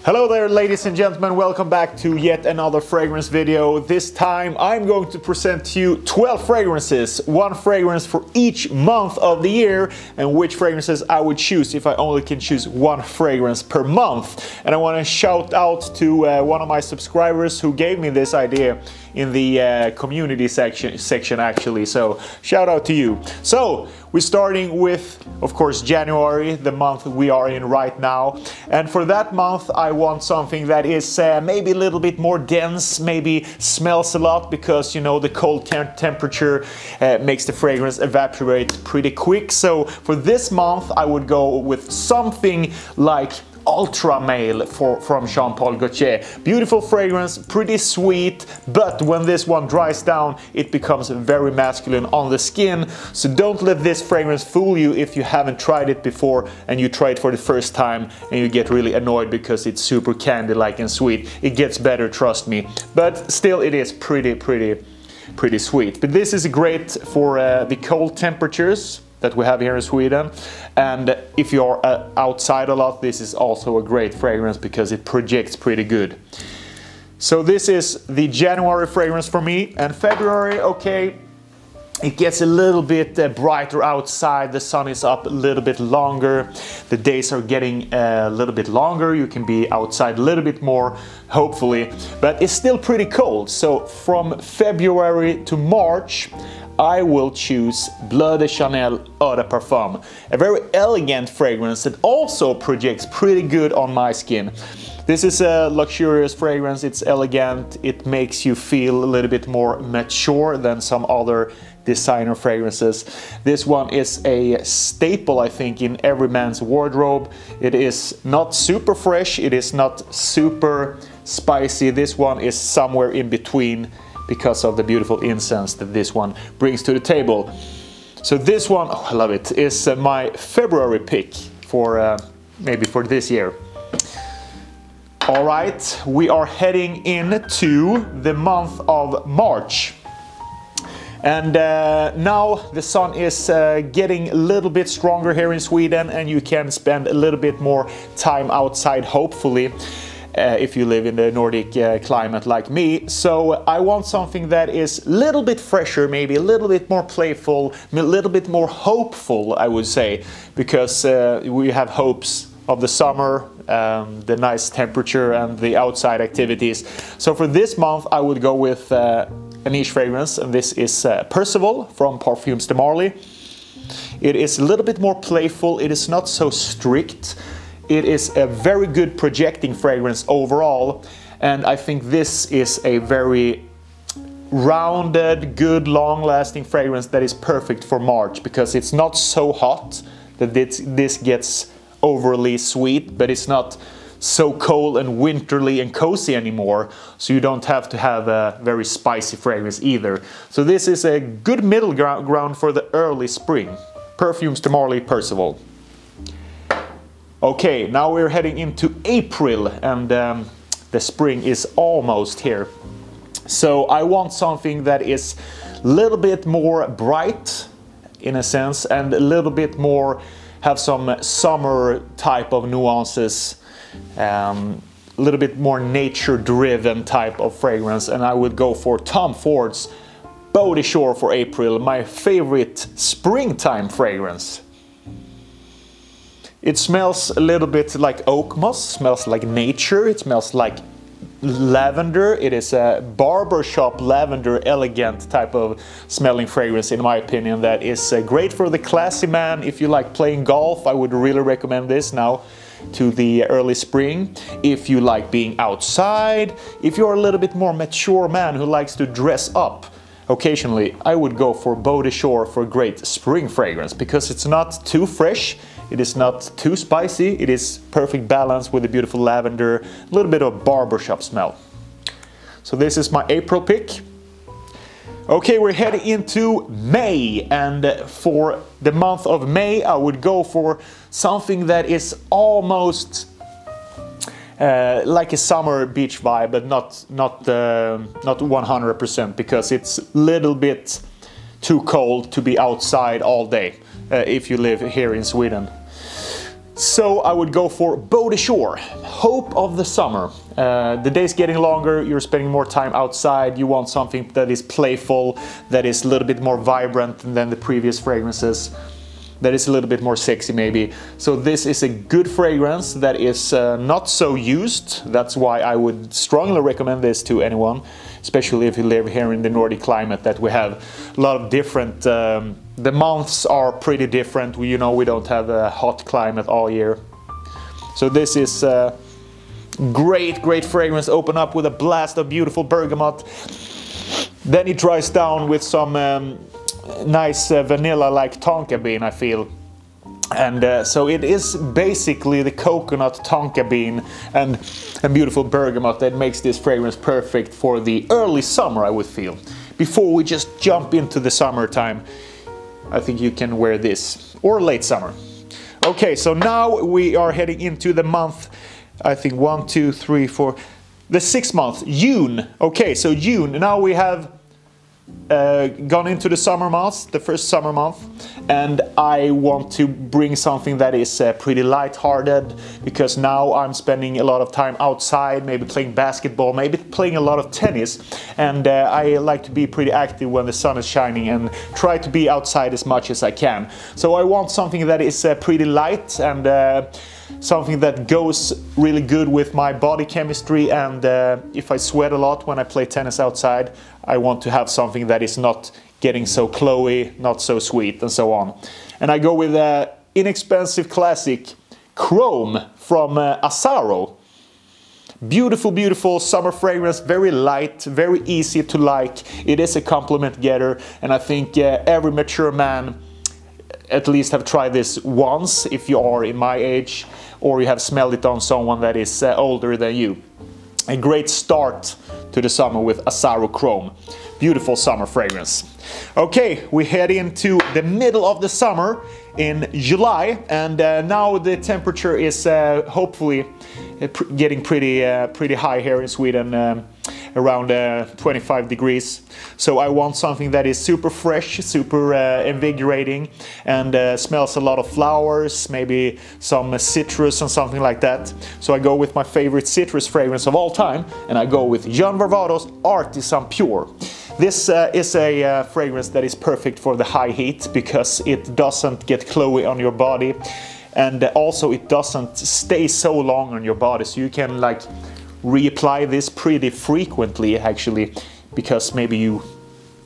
Hello there, ladies and gentlemen, welcome back to yet another fragrance video. This time I'm going to present to you 12 fragrances, one fragrance for each month of the year, and which fragrances I would choose if I only can choose one fragrance per month. And I want to shout out to one of my subscribers who gave me this idea in the community section actually, so shout out to you. So we're starting with, of course, January, the month we are in right now, and for that month I want something that is maybe a little bit more dense, maybe smells a lot, because you know the cold temperature makes the fragrance evaporate pretty quick. So for this month I would go with something like Ultra Male from Jean Paul Gaultier. Beautiful fragrance, pretty sweet, but when this one dries down it becomes very masculine on the skin. So don't let this fragrance fool you if you haven't tried it before and you try it for the first time and you get really annoyed because it's super candy-like and sweet. It gets better, trust me, but still it is pretty sweet. But this is great for the cold temperatures that we have here in Sweden, and if you're outside a lot, this is also a great fragrance because it projects pretty good. So this is the January fragrance for me. And February, okay, it gets a little bit brighter outside, the sun is up a little bit longer, the days are getting a little bit longer, you can be outside a little bit more, hopefully, but it's still pretty cold. So from February to March I will choose Bleu de Chanel Eau de Parfum, a very elegant fragrance that also projects pretty good on my skin. This is a luxurious fragrance, it's elegant, it makes you feel a little bit more mature than some other designer fragrances. This one is a staple, I think, in every man's wardrobe. It is not super fresh, it is not super spicy. This one is somewhere in between because of the beautiful incense that this one brings to the table. So this one, oh, I love it, is my February pick for maybe for this year. All right, we are heading into the month of March. And now the sun is getting a little bit stronger here in Sweden, and you can spend a little bit more time outside, hopefully, if you live in the Nordic climate like me. So I want something that is a little bit fresher, maybe a little bit more playful, a little bit more hopeful, I would say, because we have hopes of the summer, the nice temperature and the outside activities. So for this month I would go with a niche fragrance, and this is Percival from Parfums de Marly. It is a little bit more playful, it is not so strict. It is a very good projecting fragrance overall, and I think this is a very rounded, good, long-lasting fragrance that is perfect for March, because it's not so hot that this gets overly sweet, but it's not so cold and winterly and cozy anymore, so you don't have to have a very spicy fragrance either. So this is a good middle ground for the early spring. Parfums de Marly Percival. Okay, now we're heading into April, and the spring is almost here. So I want something that is a little bit more bright in a sense, and a little bit more, have some summer type of nuances, a little bit more nature driven type of fragrance, and I would go for Tom Ford's Beau de Jour for April, my favorite springtime fragrance. It smells a little bit like oak moss, smells like nature, it smells like lavender. It is a barbershop lavender, elegant type of smelling fragrance, in my opinion, that is great for the classy man. If you like playing golf, I would really recommend this now to the early spring. If you like being outside, if you're a little bit more mature man who likes to dress up occasionally, I would go for Beau de Jour for a great spring fragrance, because it's not too fresh, it is not too spicy, it is perfect balance with a beautiful lavender, a little bit of barbershop smell. So this is my April pick. Okay, we're heading into May, and for the month of May I would go for something that is almost like a summer beach vibe, but not 100%, because it's a little bit too cold to be outside all day if you live here in Sweden. So I would go for Beau de Jour, hope of the summer. The day's getting longer, you're spending more time outside, you want something that is playful, that is a little bit more vibrant than the previous fragrances, that is a little bit more sexy maybe. So this is a good fragrance that is not so used. That's why I would strongly recommend this to anyone, especially if you live here in the Nordic climate, that we have a lot of different, the months are pretty different. We don't have a hot climate all year. So this is great fragrance. Open up with a blast of beautiful bergamot. Then it dries down with some nice vanilla like tonka bean, I feel. And so it is basically the coconut, tonka bean and beautiful bergamot that makes this fragrance perfect for the early summer, I would feel. Before we just jump into the summertime, I think you can wear this, or late summer. Okay, so now we are heading into the month, I think 1, 2, 3, 4, the 6th month, June. Okay, so June, now we have gone into the summer months, the first summer month, and I want to bring something that is pretty light-hearted, because now I'm spending a lot of time outside, maybe playing basketball, maybe playing a lot of tennis, and I like to be pretty active when the sun is shining and try to be outside as much as I can. So I want something that is pretty light and something that goes really good with my body chemistry, and if I sweat a lot when I play tennis outside, I want to have something that is not getting so cloyy, not so sweet, and so on. And I go with an inexpensive classic Chrome from Asaro. Beautiful summer fragrance, very light, very easy to like. It is a compliment getter, and I think every mature man at least have tried this once, if you are in my age, or you have smelled it on someone that is older than you. A great start to the summer with Asaro Chrome. Beautiful summer fragrance. Okay, we head into the middle of the summer in July, and now the temperature is hopefully getting pretty high here in Sweden, around 25 degrees. So I want something that is super fresh, super invigorating, and smells a lot of flowers, maybe some citrus and something like that. So I go with my favorite citrus fragrance of all time, and I go with John Varvatos Artisan Pure. This is a fragrance that is perfect for the high heat, because it doesn't get cloyy on your body, and also it doesn't stay so long on your body, so you can like reapply this pretty frequently actually, because maybe you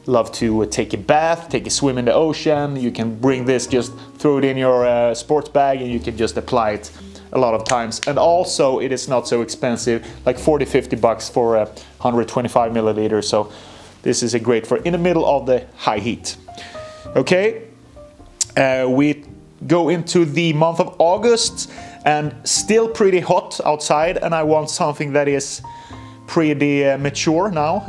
love to take a bath, take a swim in the ocean. You can bring this, just throw it in your sports bag, and you can just apply it a lot of times. And also it is not so expensive, like 40-50 bucks for 125 milliliters. So this is a great for in the middle of the high heat. Okay, we go into the month of August, and still pretty hot outside, and I want something that is pretty mature now,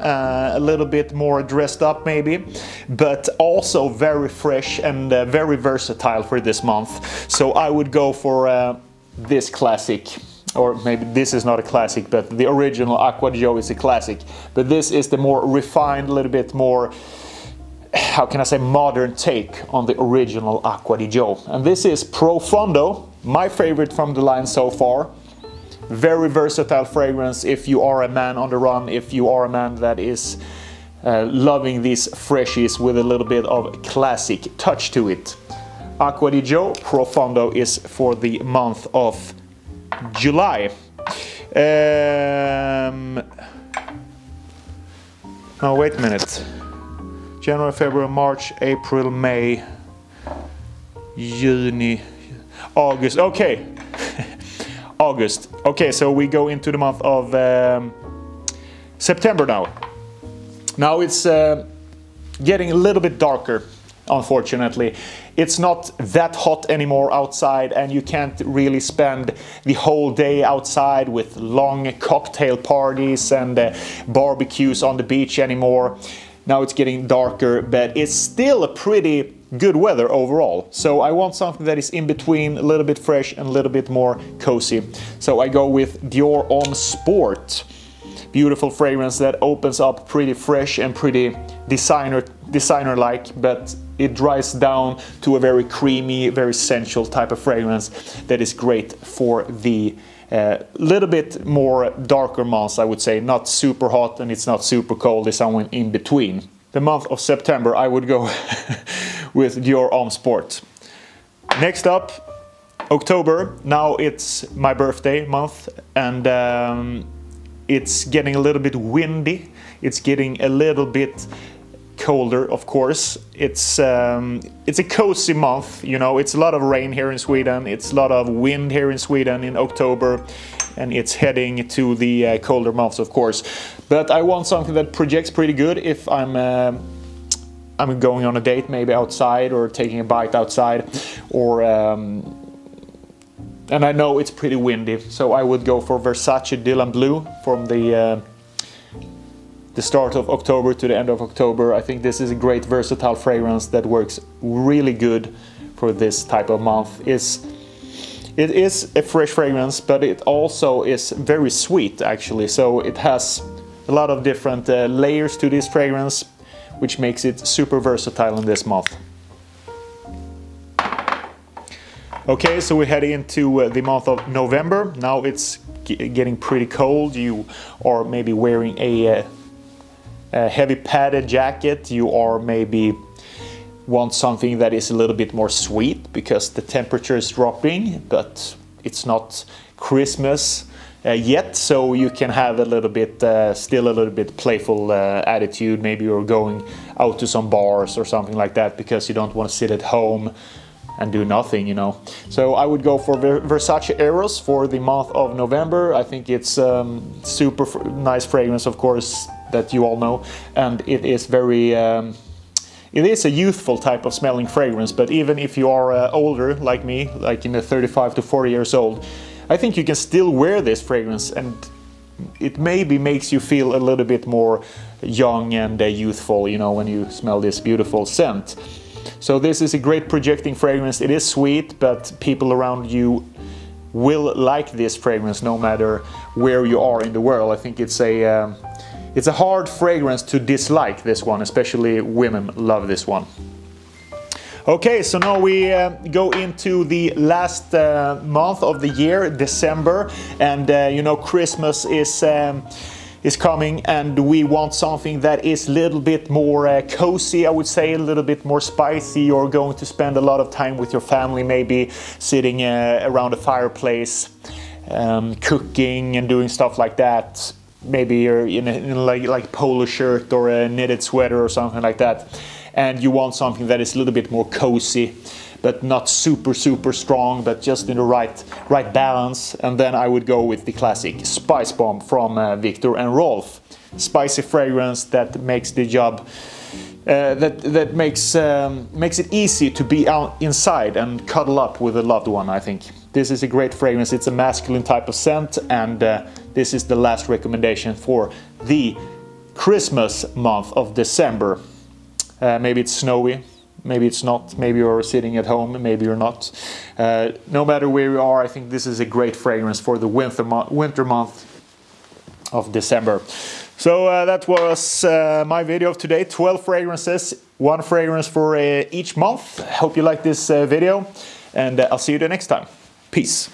a little bit more dressed up maybe, but also very fresh and very versatile for this month. So I would go for this classic, or maybe this is not a classic, but the original Acqua di Gio is a classic, but this is the more refined, a little bit more, how can I say, modern take on the original Acqua di Gio. And this is Profondo, my favorite from the line so far. Very versatile fragrance if you are a man on the run, if you are a man that is loving these freshies with a little bit of classic touch to it. Acqua di Gio Profondo is for the month of July. Oh, wait a minute. January, February, March, April, May, June, August. Okay. August. Okay, so we go into the month of September now. Now it's getting a little bit darker, unfortunately. It's not that hot anymore outside, and you can't really spend the whole day outside with long cocktail parties and barbecues on the beach anymore. Now it's getting darker, but it's still a pretty good weather overall. So I want something that is in between, a little bit fresh and a little bit more cozy. So I go with Dior Homme Sport, beautiful fragrance that opens up pretty fresh and pretty designer-like, but it dries down to a very creamy, very sensual type of fragrance that is great for the little bit more darker months, I would say. Not super hot and it's not super cold, it's somewhere in between. The month of September I would go with Jour Homme Sport. Next up, October. Now it's my birthday month, and it's getting a little bit windy. It's getting a little bit colder, of course. It's a cozy month, you know. It's a lot of rain here in Sweden. It's a lot of wind here in Sweden in October, and it's heading to the colder months, of course. But I want something that projects pretty good if I'm going on a date, maybe outside, or taking a bite outside, or and I know it's pretty windy, so I would go for Versace Dylan Blue from the start of October to the end of October. I think this is a great versatile fragrance that works really good for this type of month. It is a fresh fragrance, but it also is very sweet actually, so it has a lot of different layers to this fragrance, which makes it super versatile in this month. Okay, so we head into the month of November. Now it's getting pretty cold. You are maybe wearing a heavy padded jacket. You are maybe want something that is a little bit more sweet because the temperature is dropping, but it's not Christmas yet, so you can have a little bit, still a little bit playful attitude. Maybe you're going out to some bars or something like that because you don't want to sit at home and do nothing, you know. So I would go for Versace Eros for the month of November. I think it's super nice fragrance, of course, that you all know, and it is very it is a youthful type of smelling fragrance, but even if you are older like me, like in the 35 to 40 years old, I think you can still wear this fragrance and it maybe makes you feel a little bit more young and youthful, you know, when you smell this beautiful scent. So this is a great projecting fragrance. It is sweet, but people around you will like this fragrance no matter where you are in the world. I think it's a hard fragrance to dislike, this one, especially women love this one. Okay, so now we go into the last month of the year, December, and you know, Christmas is coming, and we want something that is a little bit more cozy, I would say, a little bit more spicy. You're going to spend a lot of time with your family, maybe sitting around a fireplace, cooking and doing stuff like that. Maybe you're in like polo shirt or a knitted sweater or something like that, and you want something that is a little bit more cozy, but not super strong, but just in the right balance. And then I would go with the classic Spice Bomb from Viktor and Rolf. Spicy fragrance that makes the job, that makes it easy to be out inside and cuddle up with a loved one, I think. This is a great fragrance. It's a masculine type of scent, and this is the last recommendation for the Christmas month of December. Maybe it's snowy, maybe it's not, maybe you're sitting at home, maybe you're not. No matter where you are, I think this is a great fragrance for the winter month of December. So that was my video of today. 12 fragrances, one fragrance for each month. Hope you like this video, and I'll see you the next time. Peace.